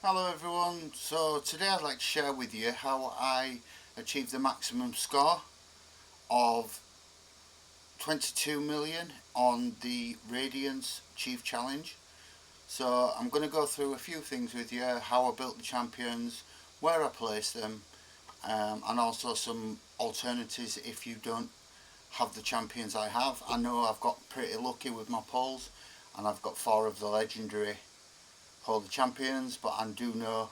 Hello everyone, so today I'd like to share with you how I achieved the maximum score of 22 million on the Radiance Chief Challenge. So I'm going to go through a few things with you, how I built the champions, where I placed them, and also some alternatives if you don't have the champions I have. I know I've got pretty lucky with my pulls and I've got 4 of the legendary hold the champions, but I do know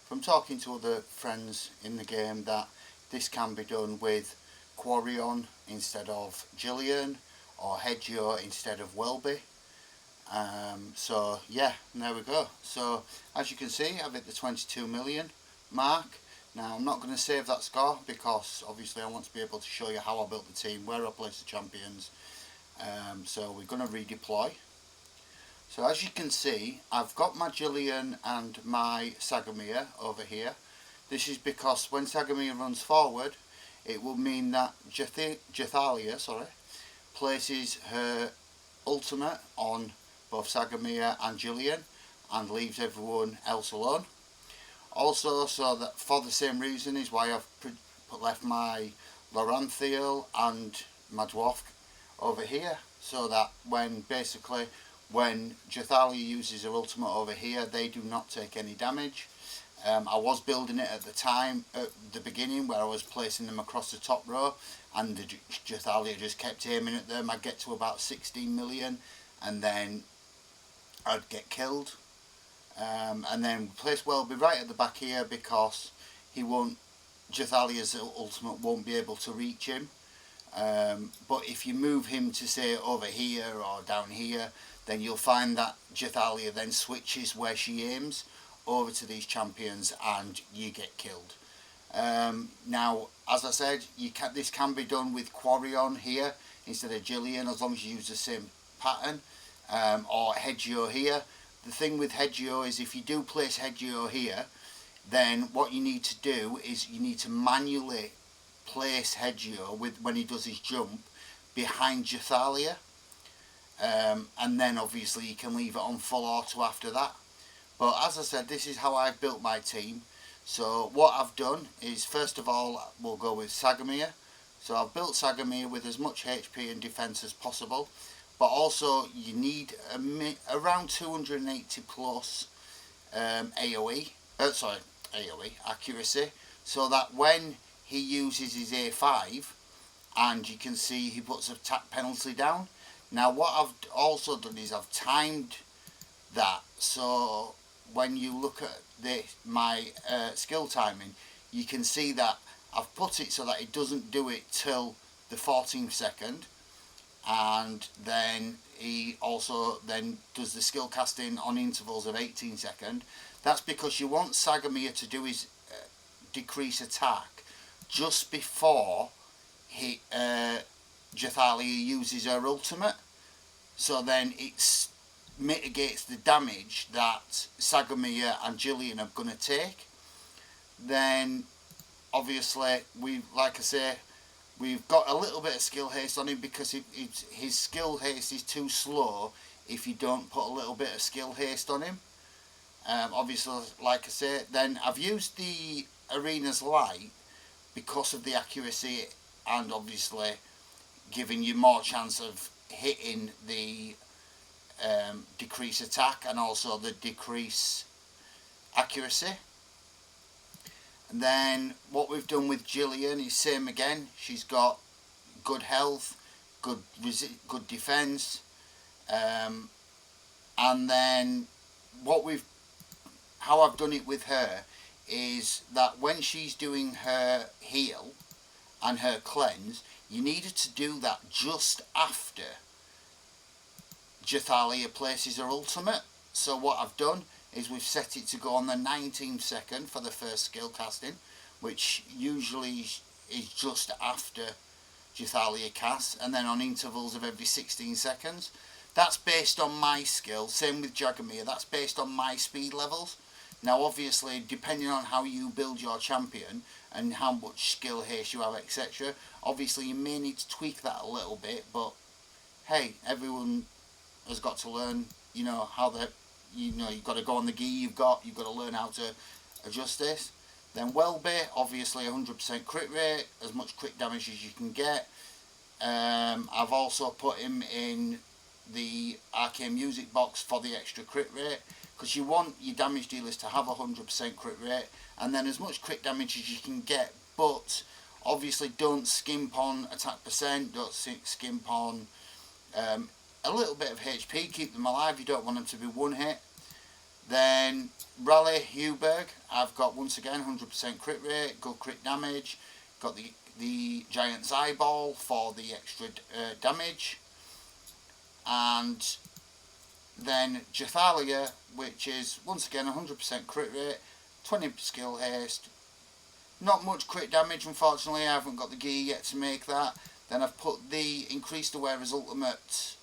from talking to other friends in the game that this can be done with Quarion instead of Jillian or Hedgeo instead of Welby. So yeah, there we go. So as you can see, I've hit the 22 million mark. Now I'm not going to save that score because obviously I want to be able to show you how I built the team, where I placed the champions. So we're going to redeploy. So as you can see, I've got my Jillian and my Sagamia over here. This is because when Sagamia runs forward, it will mean that Jathalea places her ultimate on both Sagamia and Jillian and leaves everyone else alone. Also, so that for the same reason is why I've left my Loranthiel and my Dwarf over here, so that when Jathalea uses her ultimate over here, they do not take any damage. I was building it at the time, at the beginning, where I was placing them across the top row, and the Jathalea just kept aiming at them. I'd get to about 16 million, and then I'd get killed. And then place Welby right at the back here because Jathalea's ultimate won't be able to reach him. But if you move him to say over here or down here, then you'll find that Jathalea then switches where she aims over to these champions and you get killed. Now, as I said, this can be done with Quarion here instead of Jillian, as long as you use the same pattern, or Hedgeo here. The thing with Hedgeo is if you do place Hedgeo here, then what you need to do is you need to manually place Hedgeo when he does his jump behind Jathalea, and then obviously you can leave it on full auto after that. But as I said, this is how I've built my team. So what I've done is, first of all, we'll go with Sagamia. So I've built Sagamia with as much HP and defense as possible, but also you need around 280 plus AoE accuracy, so that when he uses his A5 and you can see he puts attack penalty down. Now what I've also done is I've timed that, so when you look at my skill timing, you can see that I've put it so that it doesn't do it till the 14th second, and then he also then does the skill casting on intervals of 18 seconds. That's because you want Sagamia to do his decrease attack just before Jathalea uses her ultimate, so then it mitigates the damage that Sagamia and Jillian are going to take. Then obviously we've got a little bit of skill haste on him because his skill haste is too slow if you don't put a little bit of skill haste on him. Obviously, like I say, then I've used the Arena's Light because of the accuracy and obviously giving you more chance of hitting the decrease attack and also the decrease accuracy. And then what we've done with Jillian is same again. She's got good health, good defense, and then how I've done it with her is that when she's doing her heal and her cleanse, you needed to do that just after Jathalea places her ultimate. So what I've done is we've set it to go on the 19th second for the first skill casting, which usually is just after Jathalea casts, and then on intervals of every 16 seconds. That's based on my skill. Same with Jagamir, that's based on my speed levels. Now obviously, depending on how you build your champion and how much skill haste you have, etc., obviously you may need to tweak that a little bit, but hey, everyone has got to learn, how they you know, you've got to go on the gi you've got to learn how to adjust this. Then Welby, obviously 100% crit rate, as much crit damage as you can get. I've also put him in the arcane music box for the extra crit rate, because you want your damage dealers to have 100% crit rate, and then as much crit damage as you can get, but obviously don't skimp on attack percent, don't skimp on a little bit of HP, keep them alive, you don't want them to be one hit. Then Raleigh Hewberg, I've got once again 100% crit rate, good crit damage, got the Giant's Eyeball for the extra damage, and then Jathalea, which is once again 100% crit rate, 20 skill haste, not much crit damage unfortunately, I haven't got the gear yet to make that. Then I've put the increased the wearer's ultimate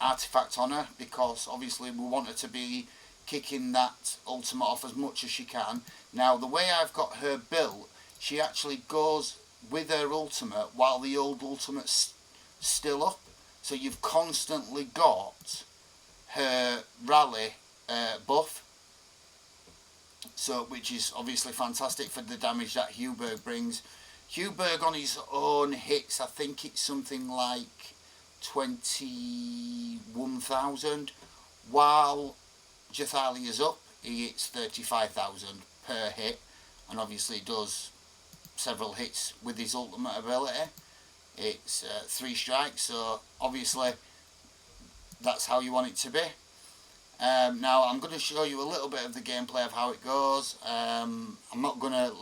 artifact on her, because obviously we want her to be kicking that ultimate off as much as she can. Now the way I've got her built, she actually goes with her ultimate while the old ultimate's still up, so you've constantly got her rally buff, so which is obviously fantastic for the damage that Hewberg brings. Hewberg on his own hits, I think it's something like 21,000, while Jathalea's up, he hits 35,000 per hit, and obviously does several hits with his ultimate ability. It's 3 strikes, so obviously that's how you want it to be. Now I'm going to show you a little bit of the gameplay of how it goes. I'm not going to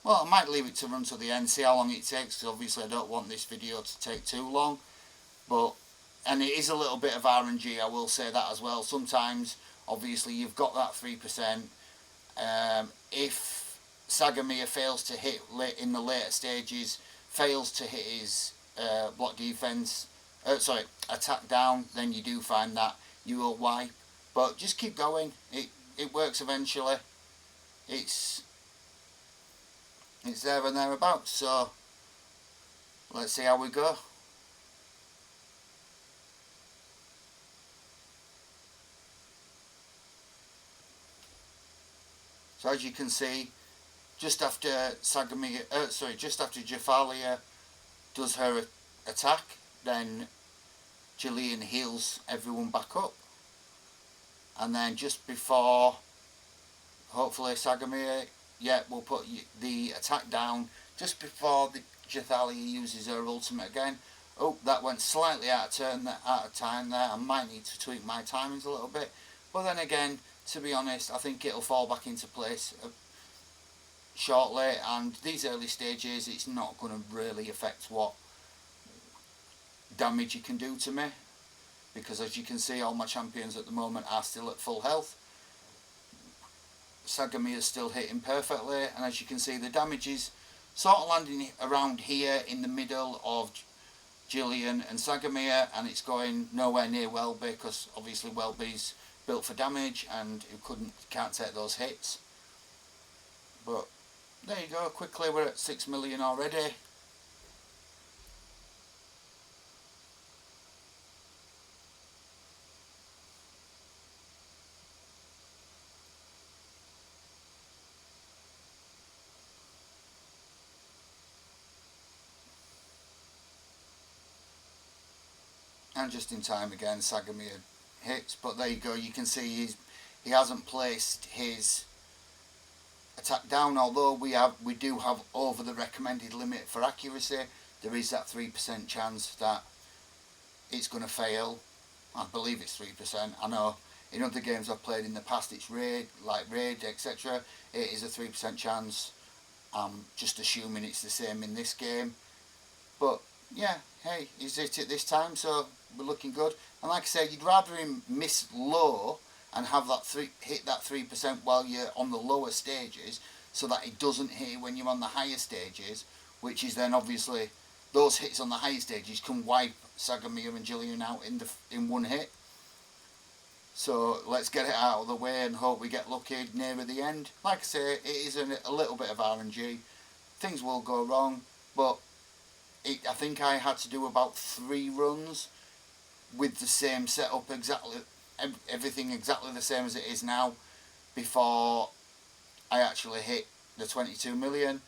well, I might leave it to run to the end, see how long it takes, because obviously I don't want this video to take too long. And it is a little bit of RNG, I will say that as well. Sometimes obviously you've got that 3%. If Sagamir fails to hit in the later stages, fails to hit his block defense, attack down, then you do find that you will wipe. But just keep going, it works eventually. It's there and thereabouts, so let's see how we go. So as you can see, just after Jathalea does her attack, then Gillian heals everyone back up, and then just before, hopefully Sagamir, we'll put the attack down just before the Jathalea uses her ultimate again. Oh, that went slightly out of time there. I might need to tweak my timings a little bit, but then again, to be honest, I think it'll fall back into place shortly, and these early stages, it's not going to really affect what damage you can do to me, because as you can see, all my champions at the moment are still at full health. Sagamir is still hitting perfectly, and as you can see, the damage is sort of landing around here in the middle of Gillian and Sagamir, and it's going nowhere near Welby, because obviously Welby's built for damage and it can't take those hits. But there you go, quickly we're at 6 million already. And just in time again, Sagamir hits, but there you go, you can see he hasn't placed his attack down, although we do have over the recommended limit for accuracy. There is that 3% chance that it's going to fail. I believe it's 3%. I know in other games I've played in the past it's Raid, etc. It is a 3% chance. I'm just assuming it's the same in this game, but yeah, hey, he's hit it this time, so we're looking good. And like I said, you'd rather him miss low and have that hit that 3% while you're on the lower stages, so that it doesn't hit when you're on the higher stages, which is then obviously those hits on the higher stages can wipe Sagamir and Gillian out in one hit. So let's get it out of the way and hope we get lucky nearer the end. Like I say, it is a little bit of RNG. Things will go wrong, but I think I had to do about 3 runs with the same setup, exactly everything exactly the same as it is now, before I actually hit the 22 million.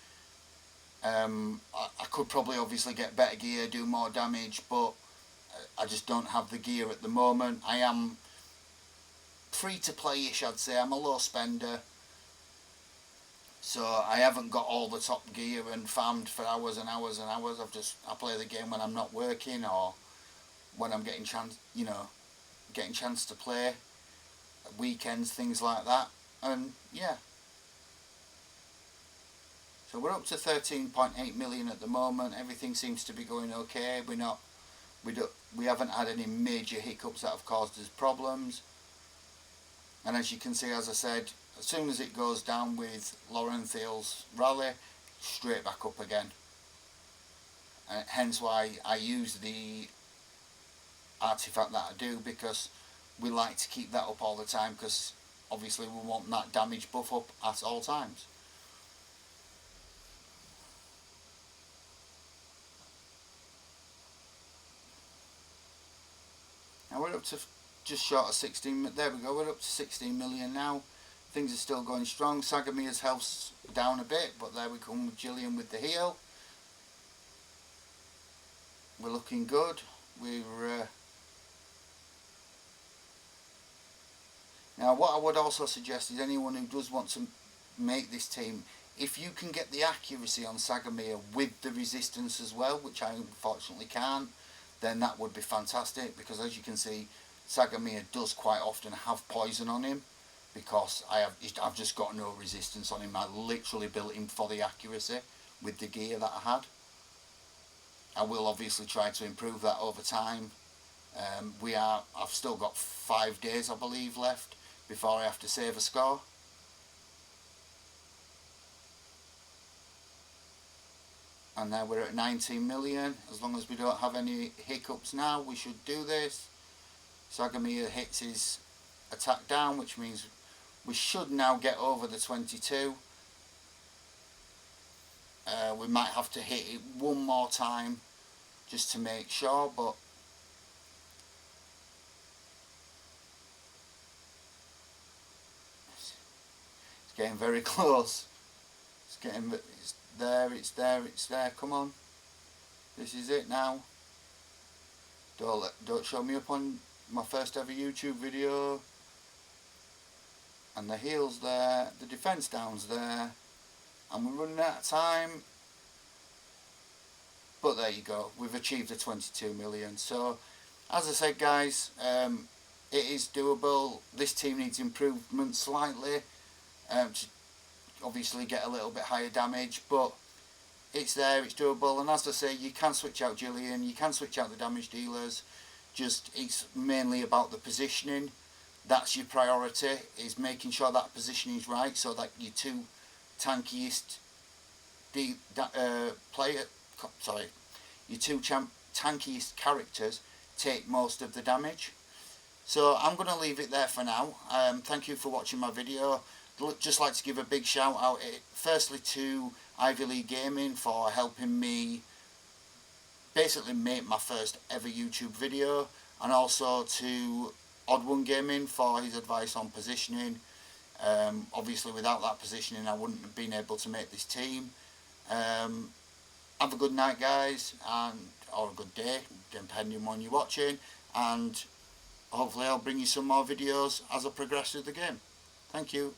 I could probably obviously get better gear, do more damage, but I just don't have the gear at the moment. I am free to play-ish, I'd say. I'm a low spender, so I haven't got all the top gear and farmed for hours and hours and hours. I play the game when I'm not working, or when I'm getting chance to play, weekends, things like that. And yeah, so we're up to 13.8 million at the moment. Everything seems to be going okay. We haven't had any major hiccups that have caused us problems. And as you can see, as I said, as soon as it goes down with Lorenthal's rally, straight back up again. Hence why I use the artifact that I do, because we like to keep that up all the time, because obviously we want that damage buff up at all times. Now we're up to just short of 16, there we go, we're up to 16 million now. Things are still going strong. Sagamir's health's down a bit, but there we come with Gillian with the heal. We're looking good. Now what I would also suggest is anyone who does want to make this team, if you can get the accuracy on Sagamir with the resistance as well, which I unfortunately can't, then that would be fantastic, because as you can see, Sagamir does quite often have poison on him, because I've just got no resistance on him. I literally built him for the accuracy with the gear that I had. I will obviously try to improve that over time. I've still got 5 days, I believe, left before I have to save a score. And now we're at 19 million. As long as we don't have any hiccups now, we should do this. Sagamir hits his attack down, which means we should now get over the 22. We might have to hit it one more time just to make sure, but it's getting very close. It's there, come on. This is it now. Don't show me up on my first ever YouTube video. And the heal's there, the defense down's there, and we're running out of time. But there you go, we've achieved the 22 million. So as I said, guys, it is doable. This team needs improvement slightly to obviously get a little bit higher damage, but it's there, it's doable. And as I say, you can switch out Gillian, you can switch out the damage dealers. Just it's mainly about the positioning. That's your priority, is making sure that positioning is right, so that your two tankiest tankiest characters take most of the damage. So I'm going to leave it there for now. Thank you for watching my video. Just like to give a big shout out, firstly to Ivy League Gaming for helping me basically make my first ever YouTube video, and also to Odd One Gaming for his advice on positioning. Obviously without that positioning I wouldn't have been able to make this team. Have a good night, guys, or a good day, depending on when you're watching, and hopefully I'll bring you some more videos as I progress through the game. Thank you.